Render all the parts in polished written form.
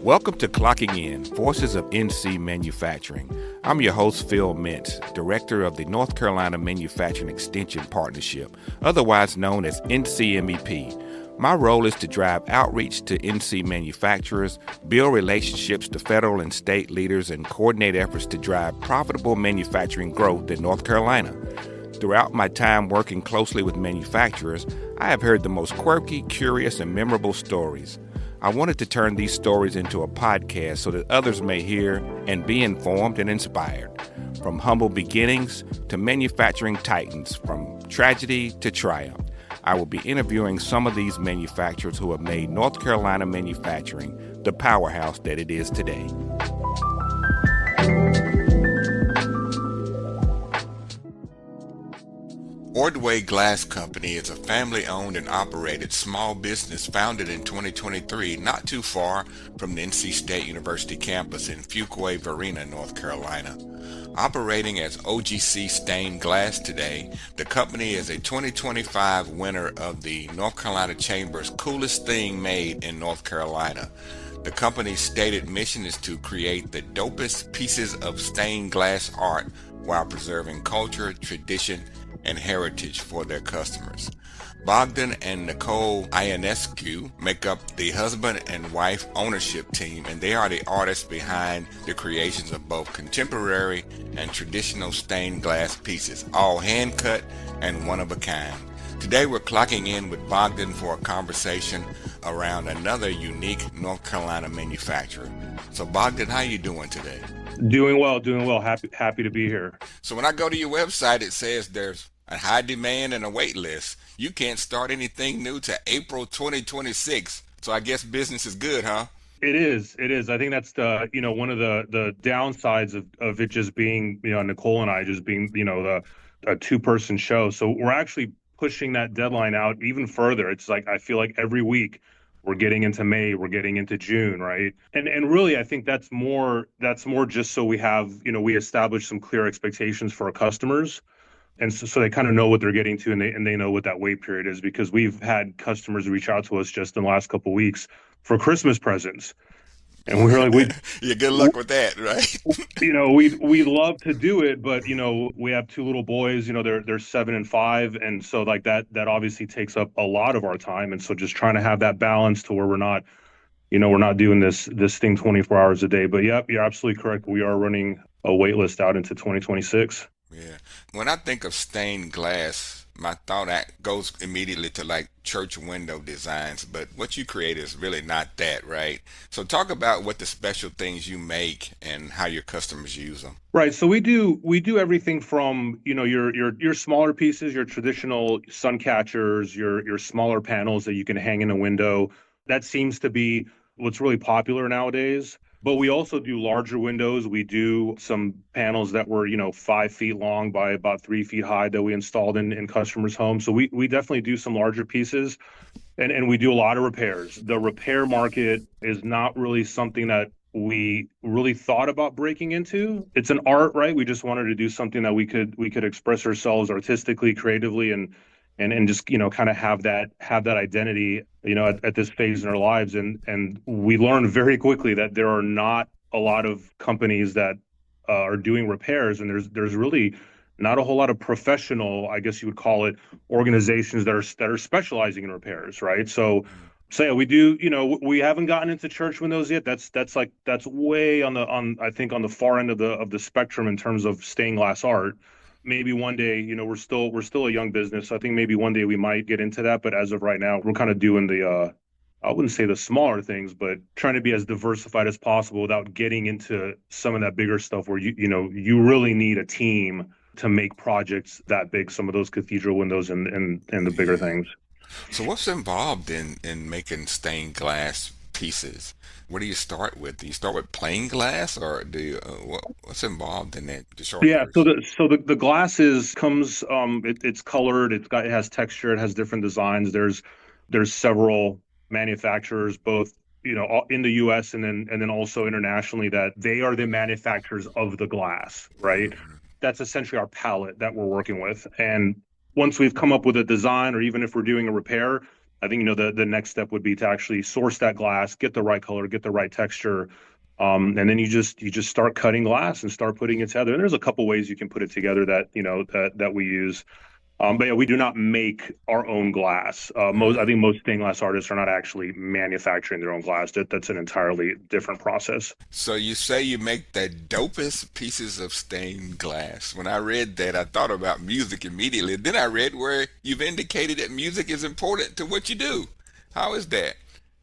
Welcome to Clocking In, Voices of NC Manufacturing. I'm your host, Phil Mintz, Director of the North Carolina Manufacturing Extension Partnership, otherwise known as NCMEP. My role is to drive outreach to NC manufacturers, build relationships to federal and state leaders, and coordinate efforts to drive profitable manufacturing growth in North Carolina. Throughout my time working closely with manufacturers, I have heard the most quirky, curious, and memorable stories. I wanted to turn these stories into a podcast so that others may hear and be informed and inspired. From humble beginnings to manufacturing titans, from tragedy to triumph. I will be interviewing some of these manufacturers who have made North Carolina manufacturing the powerhouse that it is today. Ordway Glass Company is a family-owned and operated small business founded in 2023, not too far from the NC State University campus in Fuquay-Varina, North Carolina. Operating as OGC Stained Glass today, the company is a 2025 winner of the North Carolina Chamber's Coolest Thing Made in North Carolina. The company's stated mission is to create the dopest pieces of stained glass art while preserving culture, tradition, and heritage for their customers. Bogdan and Nicole Ionescu make up the husband and wife ownership team, and they are the artists behind the creations of both contemporary and traditional stained glass pieces, all hand cut and one of a kind. Today we're clocking in with Bogdan for a conversation around another unique North Carolina manufacturer. So Bogdan, how you doing today? Doing well. Happy to be here. So when I go to your website, it says there's a high demand and a wait list. You can't start anything new to April 2026. So I guess business is good, huh? It is. I think that's the, one of the downsides of it just being, Nicole and I just being, a two-person show. So we're actually pushing that deadline out even further. It's like, I feel like every week we're getting into May, we're getting into June, right? And really, I think that's more just so we have, we establish some clear expectations for our customers. And so they kind of know what they're getting to, and they know what that wait period is, because we've had customers reach out to us just in the last couple of weeks for Christmas presents. And we're like, yeah, good luck with that, right? we love to do it, but we have two little boys, they're 7 and 5, and so like that obviously takes up a lot of our time. And so just trying to have that balance to where we're not doing this thing 24 hours a day. But yeah, you're absolutely correct. We are running a wait list out into 2026. Yeah. When I think of stained glass, my thought goes immediately to like church window designs, but what you create is really not that, right? So talk about what the special things you make and how your customers use them. Right. So we do everything from, your smaller pieces, your traditional sun catchers, your smaller panels that you can hang in a window. That seems to be what's really popular nowadays. But we also do larger windows. We do some panels that were, 5 feet long by about 3 feet high that we installed in customers' homes. So we definitely do some larger pieces, and we do a lot of repairs. The repair market is not really something that we really thought about breaking into. It's an art, right? We just wanted to do something that we could express ourselves artistically, creatively, and just kind of have that identity at this phase in our lives. And we learned very quickly that there are not a lot of companies that are doing repairs, and there's really not a whole lot of professional, I guess you would call it, organizations that are specializing in repairs, right? So yeah, we do. We haven't gotten into church windows yet. That's way on the far end of the spectrum in terms of stained glass art. Maybe one day, we're still a young business. So I think maybe one day we might get into that. But as of right now, we're kind of doing I wouldn't say the smaller things, but trying to be as diversified as possible without getting into some of that bigger stuff where you really need a team to make projects that big. Some of those cathedral windows and the bigger things. So what's involved in making stained glass pieces? What do you start with? Do you start with plain glass, or do you, what's involved in that? Yeah, so the glass comes it's colored, it has texture, it has different designs. There's several manufacturers, both in the U.S. and then also internationally, that they are the manufacturers of the glass, right? Mm-hmm. That's essentially our palette that we're working with. And once we've come up with a design, or even if we're doing a repair, I think, the next step would be to actually source that glass, get the right color, get the right texture. And then you just start cutting glass and start putting it together. And there's a couple ways you can put it together that we use. But yeah, we do not make our own glass. I think most stained glass artists are not actually manufacturing their own glass. That's an entirely different process. So you say you make the dopest pieces of stained glass. When I read that, I thought about music immediately. Then I read where you've indicated that music is important to what you do. How is that?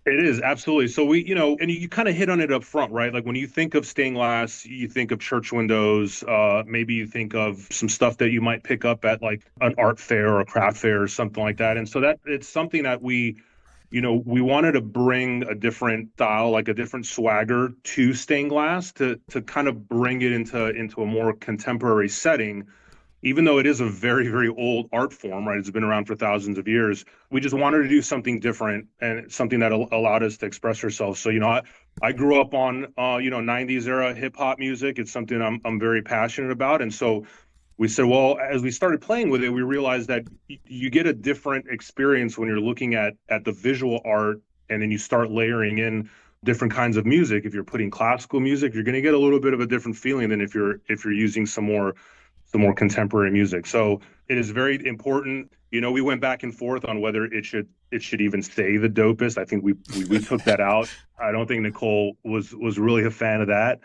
It is absolutely. So and you kind of hit on it up front, right? Like when you think of stained glass, you think of church windows. Maybe you think of some stuff that you might pick up at like an art fair or a craft fair or something like that. And so that it's something that we wanted to bring a different style, like a different swagger to stained glass to kind of bring it into a more contemporary setting, even though it is a very, very old art form, right? It's been around for thousands of years. We just wanted to do something different and something that allowed us to express ourselves. So, I grew up on, 90s era hip hop music. It's something I'm very passionate about. And so we said, well, as we started playing with it, we realized that you get a different experience when you're looking at the visual art, and then you start layering in different kinds of music. If you're putting classical music, you're going to get a little bit of a different feeling than if you're using some more contemporary music. So it is very important. We went back and forth on whether it should even say the dopest. I think we took that out. I don't think Nicole was really a fan of that.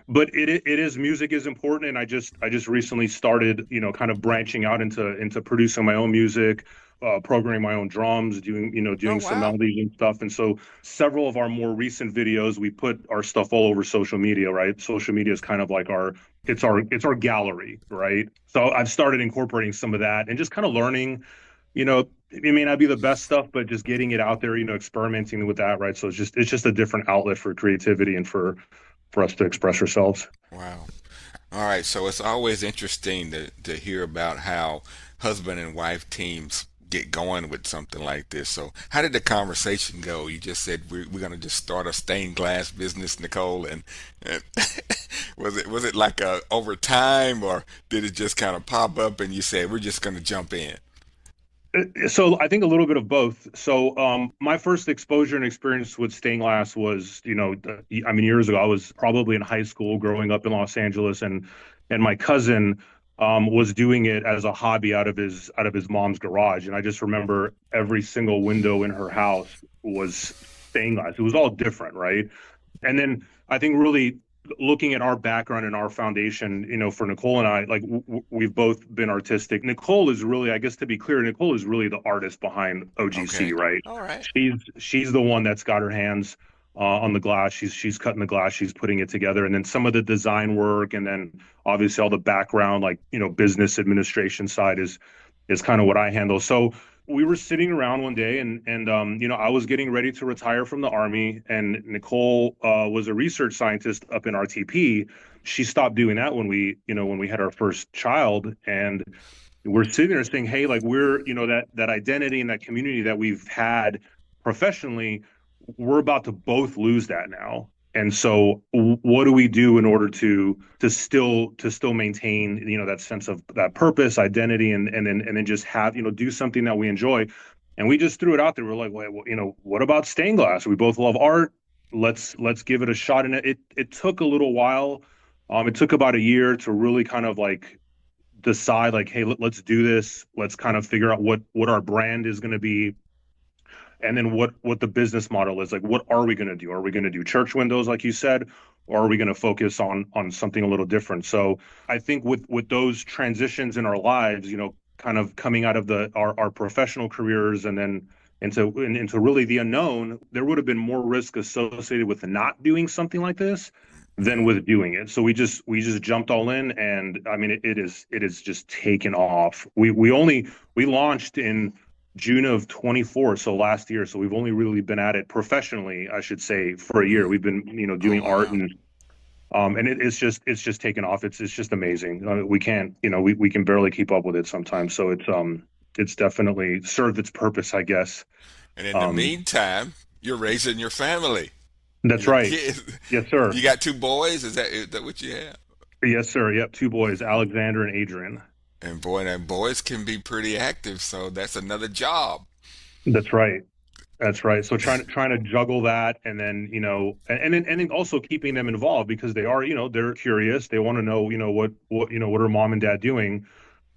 But it is, music is important, and I just recently started, kind of branching out into producing my own music, programming my own drums, Oh, doing some wow. melodies and stuff. And so several of our more recent videos, we put our stuff all over social media, right? Social media is kind of like our gallery, right? So I've started incorporating some of that and just kind of learning, it may not be the best stuff, but just getting it out there, experimenting with that, right? So it's just a different outlet for creativity and for us to express ourselves. Wow. All right, so it's always interesting to hear about how husband and wife teams get going with something like this. So how did the conversation go? You just said we're gonna just start a stained glass business, Nicole, and was it like over time, or did it just kind of pop up and you said we're just gonna jump in? So I think a little bit of both. So my first exposure and experience with stained glass was, I mean, years ago. I was probably in high school, growing up in Los Angeles, and my cousin was doing it as a hobby out of his mom's garage. And I just remember every single window in her house was stained glass. It was all different, right? And then I think really looking at our background and our foundation, for Nicole and I, like we've both been artistic. Nicole is really, I guess to be clear, Nicole is really the artist behind OGC, Okay. right? All right. She's the one that's got her hands on the glass. She's cutting the glass, she's putting it together, and then some of the design work, and then obviously all the background, like business administration side is kind of what I handle. So we were sitting around one day, and I was getting ready to retire from the army, and Nicole was a research scientist up in RTP. She stopped doing that when we had our first child, and we're sitting there saying, hey, like we're that identity and that community that we've had professionally, we're about to both lose that now. And so what do we do in order to still maintain, that sense of that purpose, identity, and then just have, do something that we enjoy. And we just threw it out there. We're like, well, what about stained glass? We both love art. Let's give it a shot. And it took a little while. It took about a year to really kind of like decide, like, hey, let's do this. Let's kind of figure out what our brand is going to be, and then what the business model is. Like, what are we going to do? Are we going to do church windows like you said, or are we going to focus on something a little different? So I think with those transitions in our lives, kind of coming out of our professional careers and then into really the unknown, there would have been more risk associated with not doing something like this than with doing it. So we just jumped all in, and I mean it is just taken off. We launched in June of 24, so last year. So we've only really been at it professionally, I should say, for a year. We've been, Oh, doing art, wow. and it's just taken off. It's just amazing. We can't, we can barely keep up with it sometimes. So it's definitely served its purpose, I guess. And in the Um, meantime, you're raising your family, that's your right. kids. Yes, sir. You got two boys? Is that what you have? Yes, sir. Yep, two boys, Alexander and Adrian. And boys can be pretty active, so that's another job. That's right. That's right. So trying to juggle that, and then and then also keeping them involved because they are they're curious. They want to know what are mom and dad doing.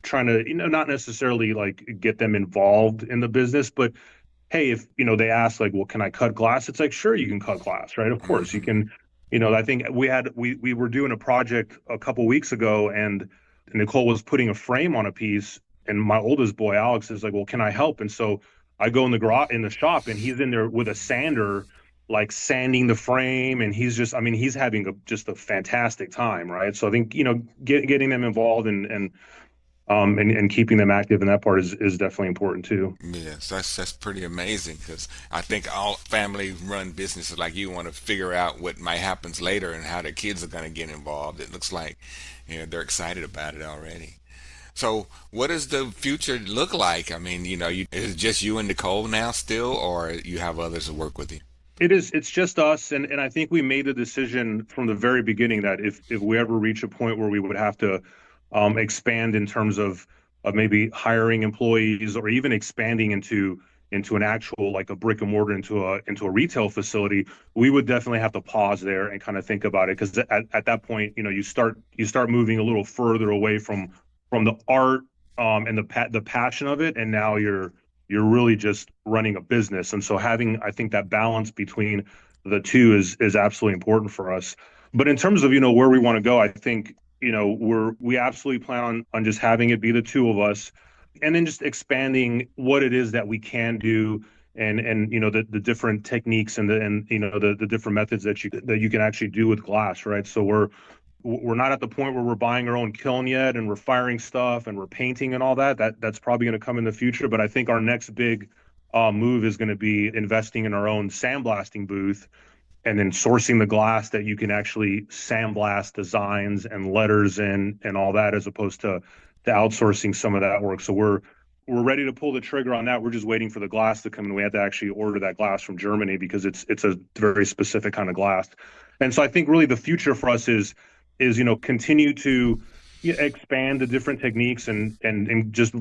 Trying to not necessarily like get them involved in the business, but hey, if they ask like, well, can I cut glass? It's like, sure, you can cut glass, right? Of course you Hmm. can. I think we were doing a project a couple weeks ago, and Nicole was putting a frame on a piece, and my oldest boy Alex is like, well, can I help? And so I go in the garage in the shop, and he's in there with a sander, like sanding the frame, and he's just, I mean, he's having just a fantastic time, right? So I think getting them involved and keeping them active in that part is definitely important too. Yes, that's pretty amazing because I think all family-run businesses like you want to figure out what might happens later and how the kids are going to get involved. It looks like they're excited about it already. So, what does the future look like? I mean, is it just you and Nicole now still, or you have others to work with you? It's just us, and I think we made the decision from the very beginning that if we ever reach a point where we would have to expand in terms of maybe hiring employees or even expanding into an actual like a brick and mortar into a retail facility, we would definitely have to pause there and kind of think about it because at that point, you start moving a little further away from the art and the passion of it, and now you're really just running a business. And so having, I think, that balance between the two is absolutely important for us. But in terms of where we want to go, I think we absolutely plan on just having it be the two of us, and then just expanding what it is that we can do, and the different techniques and the different methods that you can actually do with glass, right? So we're not at the point where we're buying our own kiln yet and we're firing stuff and we're painting and all that. That's probably going to come in the future. But I think our next big move is going to be investing in our own sandblasting booth and then sourcing the glass that you can actually sandblast designs and letters and all that, as opposed to outsourcing some of that work. So we're ready to pull the trigger on that. We're just waiting for the glass to come in. We have to actually order that glass from Germany because it's a very specific kind of glass. And so I think really the future for us is continue to expand the different techniques and just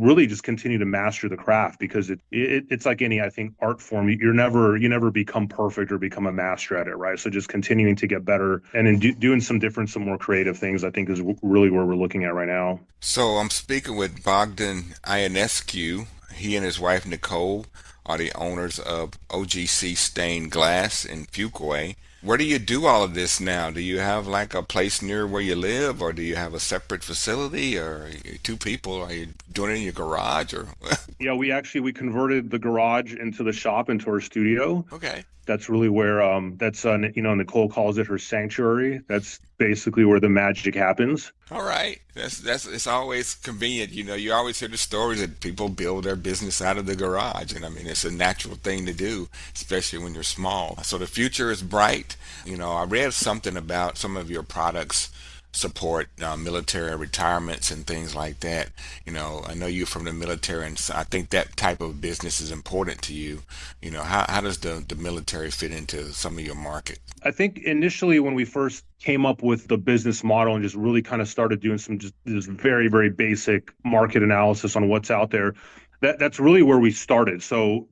continue to master the craft, because it's like any, I think, art form. You never become perfect or become a master at it, right? So just continuing to get better and then doing some more creative things, I think, is really where we're looking at right now. So I'm speaking with Bogdan Ionescu. He and his wife Nicole are the owners of OGC Stained Glass in Fuquay. Where do you do all of this now? Do you have like a place near where you live, or do you have a separate facility, or two people? Are you doing it in your garage, or? Yeah, we converted the garage into the shop, into our studio. Okay. That's really where that's Nicole calls it her sanctuary. That's basically where the magic happens. All right. That's it's always convenient. You always hear the stories that people build their business out of the garage, and I mean it's a natural thing to do, especially when you're small. So the future is bright. I read something about some of your products support military retirements and things like that. I know you're from the military, and so I think that type of business is important to you. How does the military fit into some of your market? I think initially when we first came up with the business model and just really kind of started doing some just this very, very basic market analysis on what's out there, that's really where we started. So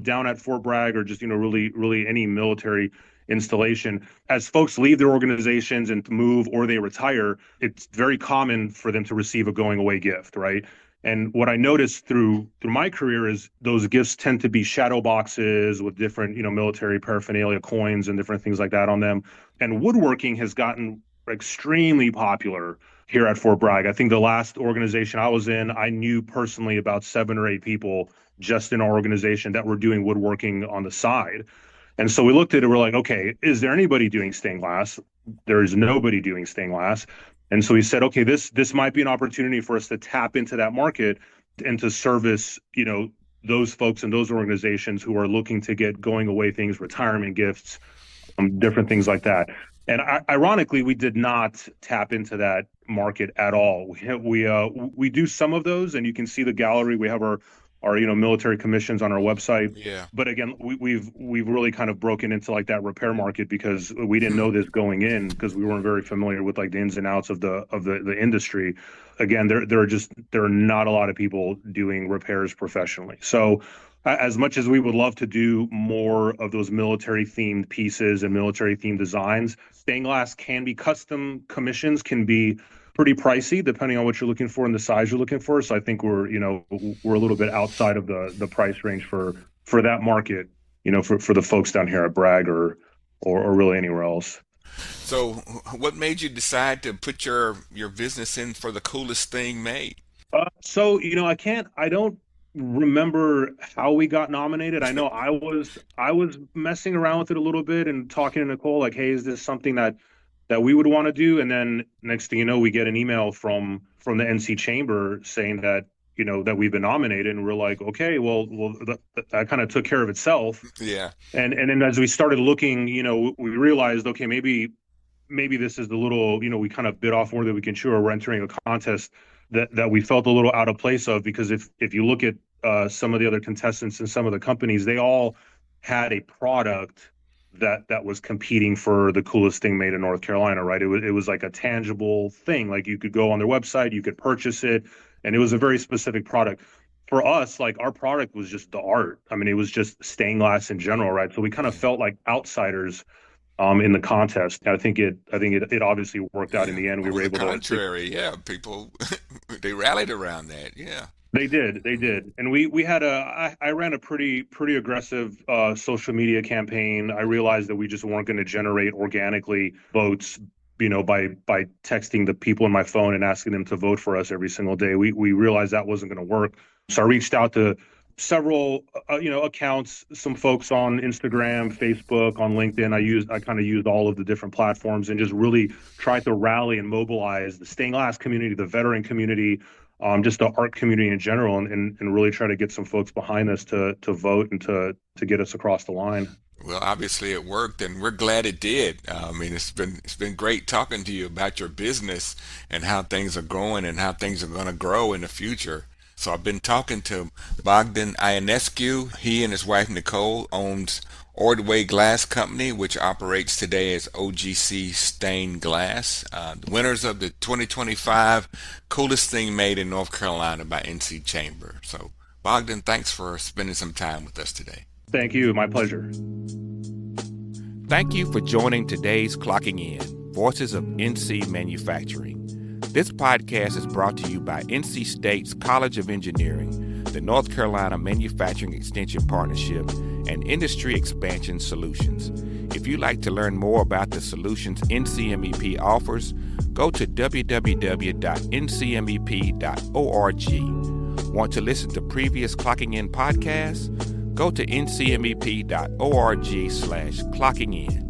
down at Fort Bragg, or just really really any military installation, as folks leave their organizations and move or they retire, it's very common for them to receive a going away gift, right? And what I noticed through my career is those gifts tend to be shadow boxes with different, military paraphernalia, coins, and different things like that on them. And woodworking has gotten extremely popular here at Fort Bragg. I think the last organization I was in, I knew personally about 7 or 8 people just in our organization that were doing woodworking on the side. And so we looked at it, we're like, okay, is there anybody doing stained glass? There is nobody doing stained glass. And so we said, okay, this might be an opportunity for us to tap into that market and to service, those folks and those organizations who are looking to get going away things, retirement gifts, different things like that. And ironically, we did not tap into that market at all. We do some of those, and you can see the gallery. We have our military commissions on our website. Yeah. But again, we've really kind of broken into like that repair market because we didn't know this going in, because we weren't very familiar with like the ins and outs of the industry. Again, there are not a lot of people doing repairs professionally. So as much as we would love to do more of those military themed pieces and military themed designs, stained glass can be custom commissions, can be pretty pricey depending on what you're looking for and the size you're looking for. So I think we're a little bit outside of the price range for that market, for the folks down here at Bragg or really anywhere else. So what made you decide to put your business in for the coolest thing made? So I don't remember how we got nominated. I know I was messing around with it a little bit and talking to Nicole, like, hey, is this something that we would want to do? And then next thing you know, we get an email from the NC Chamber saying that that we've been nominated, and we're like, okay, well, that kind of took care of itself. Yeah. And then as we started looking, we realized, okay, maybe this is the little, we kind of bit off more than we can chew, or we're entering a contest that we felt a little out of place of, because if you look at some of the other contestants and some of the companies, they all had a product that was competing for the coolest thing made in North Carolina, right? It was like a tangible thing. Like, you could go on their website, you could purchase it, and it was a very specific product. For us, like, our product was just the art. I mean, it was just stained glass in general, right? So we kind of felt like outsiders in the contest. I think it obviously worked out in the end. We were able to. Contrary, yeah, people they rallied around that, yeah. They did, and we had I ran a pretty aggressive social media campaign. I realized that we just weren't going to generate organically votes, by texting the people in my phone and asking them to vote for us every single day. We realized that wasn't going to work. So I reached out to several accounts, some folks on Instagram, Facebook, on LinkedIn. I kind of used all of the different platforms and just really tried to rally and mobilize the stained glass community, the veteran community, just the art community in general, and really try to get some folks behind us to vote and to get us across the line. Well, obviously it worked, and we're glad it did. I mean, it's been great talking to you about your business and how things are growing and how things are going to grow in the future. So I've been talking to Bogdan Ionescu. He and his wife Nicole owns Ordway Glass Company, which operates today as OGC Stained Glass, the winners of the 2025 Coolest Thing Made in North Carolina by NC Chamber. So Bogdan, thanks for spending some time with us today. Thank you. My pleasure. Thank you for joining today's Clocking In, Voices of NC Manufacturing. This podcast is brought to you by NC State's College of Engineering, the North Carolina Manufacturing Extension Partnership, and Industry Expansion Solutions. If you'd like to learn more about the solutions NCMEP offers, go to www.ncmep.org. Want to listen to previous Clocking In podcasts? Go to ncmep.org/clockingin.